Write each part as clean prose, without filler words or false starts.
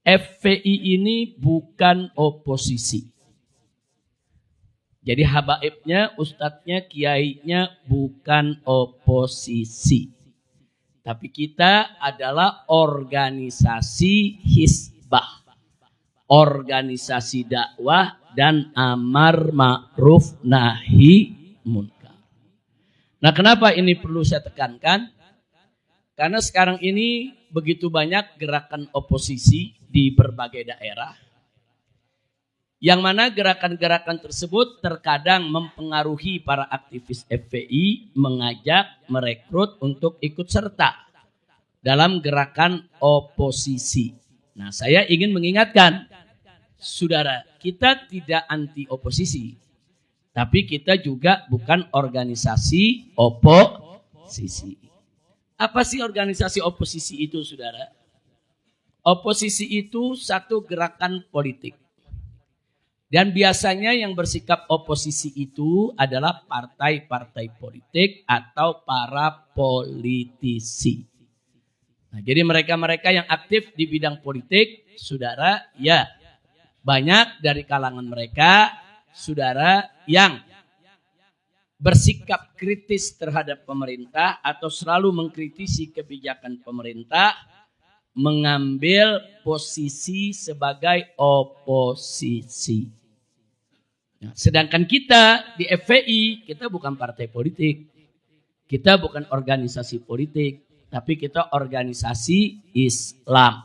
FPI ini bukan oposisi. Jadi habaibnya, ustadznya, kiainya bukan oposisi. Tapi kita adalah organisasi hizbah. Organisasi dakwah dan amar ma'ruf nahi munkar. Nah, kenapa ini perlu saya tekankan? Karena sekarang ini begitu banyak gerakan oposisi di berbagai daerah. Yang mana gerakan-gerakan tersebut terkadang mempengaruhi para aktivis FPI, mengajak, merekrut untuk ikut serta dalam gerakan oposisi. Nah, saya ingin mengingatkan, saudara, kita tidak anti oposisi, tapi kita juga bukan organisasi oposisi. Apa sih organisasi oposisi itu, saudara? Oposisi itu satu gerakan politik. Dan biasanya yang bersikap oposisi itu adalah partai-partai politik atau para politisi. Nah, jadi mereka-mereka yang aktif di bidang politik, saudara, ya banyak dari kalangan mereka, saudara, yang bersikap kritis terhadap pemerintah atau selalu mengkritisi kebijakan pemerintah, mengambil posisi sebagai oposisi. Nah, sedangkan kita di FPI, kita bukan partai politik, kita bukan organisasi politik, tapi kita organisasi Islam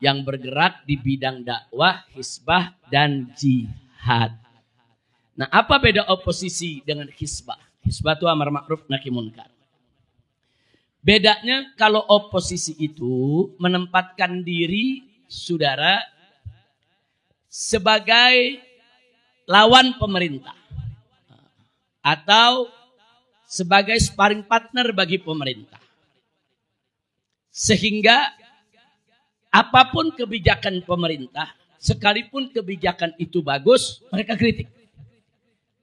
yang bergerak di bidang dakwah, hizbah, dan jihad. Nah, apa beda oposisi dengan hizbah? Hizbah itu amar ma'ruf nahi munkar. Bedanya kalau oposisi itu menempatkan diri, saudara, sebagai lawan pemerintah atau sebagai sparring partner bagi pemerintah. Sehingga apapun kebijakan pemerintah, sekalipun kebijakan itu bagus, mereka kritik.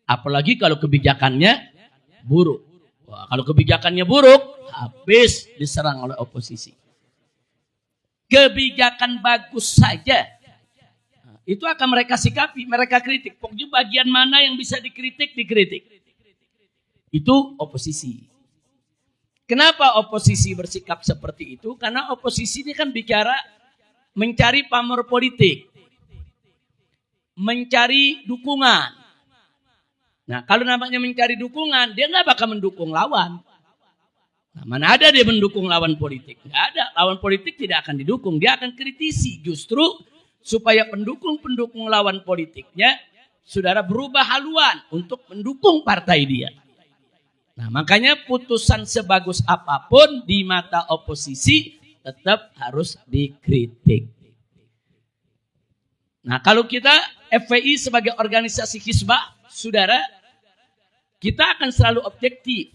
Apalagi kalau kebijakannya buruk. Wah, kalau kebijakannya buruk, habis diserang oleh oposisi. Kebijakan bagus saja, itu akan mereka sikapi, mereka kritik. Pokoknya bagian mana yang bisa dikritik, dikritik. Itu oposisi. Kenapa oposisi bersikap seperti itu? Karena oposisi ini kan bicara mencari pamor politik. Mencari dukungan. Nah, kalau namanya mencari dukungan, dia nggak bakal mendukung lawan. Nah, mana ada dia mendukung lawan politik? Nggak ada. Lawan politik tidak akan didukung. Dia akan kritisi. Justru supaya pendukung-pendukung lawan politiknya, saudara, berubah haluan untuk mendukung partai dia. Nah, makanya putusan sebagus apapun di mata oposisi tetap harus dikritik. Nah, kalau kita FPI sebagai organisasi hizbah, saudara, kita akan selalu objektif.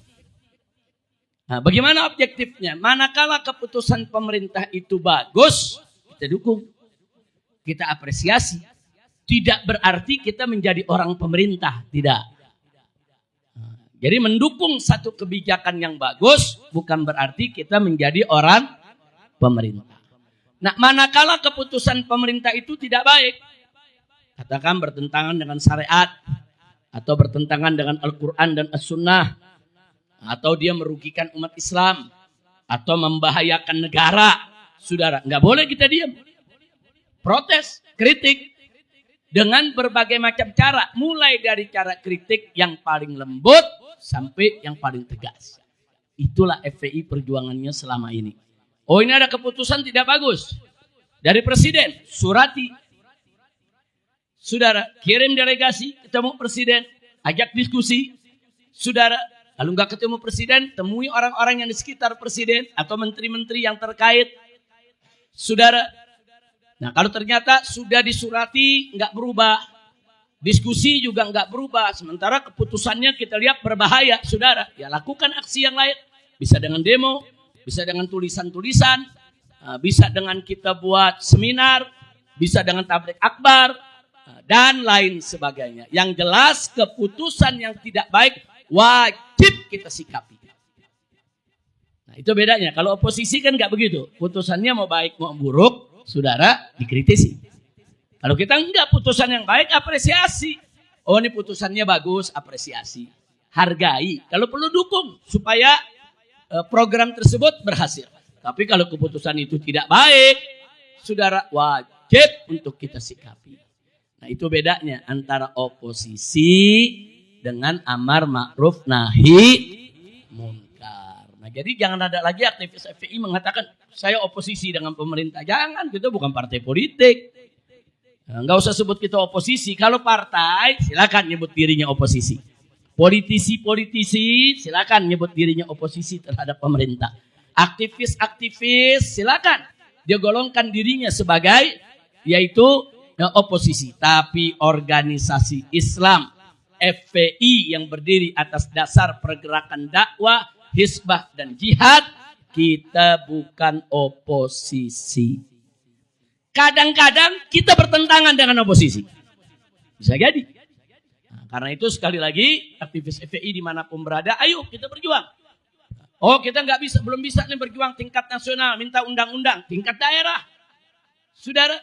Nah, bagaimana objektifnya? Manakala keputusan pemerintah itu bagus, kita dukung. Kita apresiasi. Tidak berarti kita menjadi orang pemerintah. Tidak. Jadi mendukung satu kebijakan yang bagus bukan berarti kita menjadi orang pemerintah. Nah, manakala keputusan pemerintah itu tidak baik, katakan bertentangan dengan syariat, atau bertentangan dengan Al-Quran dan As-Sunnah, atau dia merugikan umat Islam, atau membahayakan negara, saudara, nggak boleh kita diam. Protes, kritik dengan berbagai macam cara, mulai dari cara kritik yang paling lembut sampai yang paling tegas. Itulah FPI perjuangannya selama ini. Oh, ini ada keputusan tidak bagus dari presiden, surati. Saudara, kirim delegasi ketemu presiden, ajak diskusi. Saudara, kalau nggak ketemu presiden, temui orang-orang yang di sekitar presiden atau menteri-menteri yang terkait. Saudara, nah, kalau ternyata sudah disurati nggak berubah, diskusi juga nggak berubah, sementara keputusannya kita lihat berbahaya, saudara, ya lakukan aksi yang lain. Bisa dengan demo, bisa dengan tulisan-tulisan, bisa dengan kita buat seminar, bisa dengan tabligh akbar, dan lain sebagainya. Yang jelas keputusan yang tidak baik wajib kita sikapi. Nah, itu bedanya. Kalau oposisi kan nggak begitu. Putusannya mau baik mau buruk, saudara, dikritisi. Kalau kita enggak, putusan yang baik, apresiasi. Oh, ini putusannya bagus, apresiasi. Hargai. Kalau perlu dukung supaya program tersebut berhasil. Tapi kalau keputusan itu tidak baik, saudara, wajib untuk kita sikapi. Nah, itu bedanya antara oposisi dengan amar ma'ruf nahi munkar. Nah, jadi jangan ada lagi aktivis FPI mengatakan saya oposisi dengan pemerintah. Jangan, kita bukan partai politik. Enggak usah sebut kita oposisi. Kalau partai, silakan nyebut dirinya oposisi. Politisi-politisi, silakan nyebut dirinya oposisi terhadap pemerintah. Aktivis-aktivis, silakan dia golongkan dirinya sebagai yaitu oposisi. Tapi organisasi Islam FPI yang berdiri atas dasar pergerakan dakwah, hisbah dan jihad, kita bukan oposisi. Kadang-kadang kita bertentangan dengan oposisi. Bisa jadi. Nah, karena itu sekali lagi aktivis FPI dimanapun berada, ayo kita berjuang. Oh, kita nggak bisa, belum bisa nih berjuang tingkat nasional, minta undang-undang, tingkat daerah, saudara,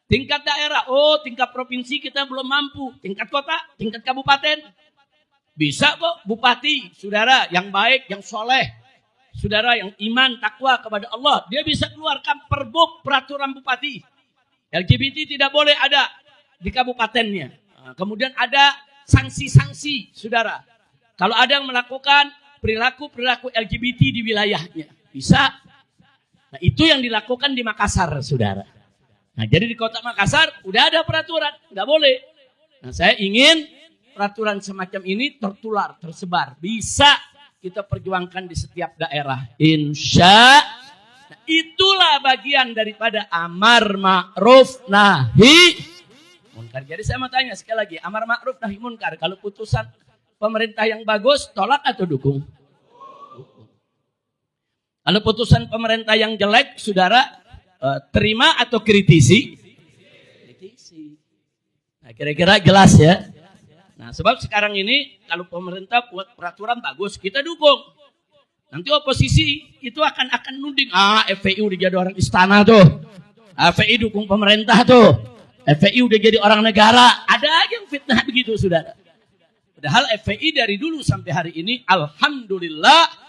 tingkat daerah. Oh, tingkat provinsi kita belum mampu, tingkat kota, tingkat kabupaten, bisa kok bupati, saudara, yang baik, yang soleh. Saudara yang iman, takwa kepada Allah, dia bisa keluarkan perbuk peraturan bupati. LGBT tidak boleh ada di kabupatennya. Nah, kemudian ada sanksi-sanksi, saudara. Kalau ada yang melakukan perilaku-perilaku LGBT di wilayahnya, bisa. Nah, itu yang dilakukan di Makassar, saudara. Nah, jadi di kota Makassar udah ada peraturan, nggak boleh. Nah, saya ingin peraturan semacam ini tertular, tersebar, bisa kita perjuangkan di setiap daerah. Insya. Nah, itulah bagian daripada amar ma'ruf nahi munkar. Jadi saya mau tanya sekali lagi, amar ma'ruf nahi munkar, kalau putusan pemerintah yang bagus, tolak atau dukung? Kalau putusan pemerintah yang jelek, saudara, terima atau kritisi? Kritisi. Nah, kira-kira jelas ya. Nah, sebab sekarang ini kalau pemerintah buat peraturan bagus, kita dukung. Nanti oposisi itu akan nuding, FPI udah jadi orang istana tuh. FPI dukung pemerintah tuh. FPI udah jadi orang negara. Ada aja yang fitnah begitu, saudara. Padahal FPI dari dulu sampai hari ini, alhamdulillah,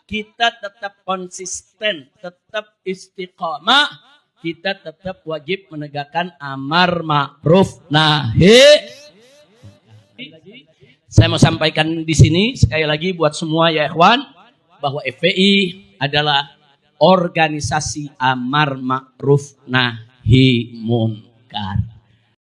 kita tetap konsisten, tetap istiqamah, kita tetap wajib menegakkan amar ma'ruf nahi. Saya mau sampaikan di sini sekali lagi buat semua ya ikhwan, bahwa FPI adalah organisasi amar ma'ruf nahi munkar.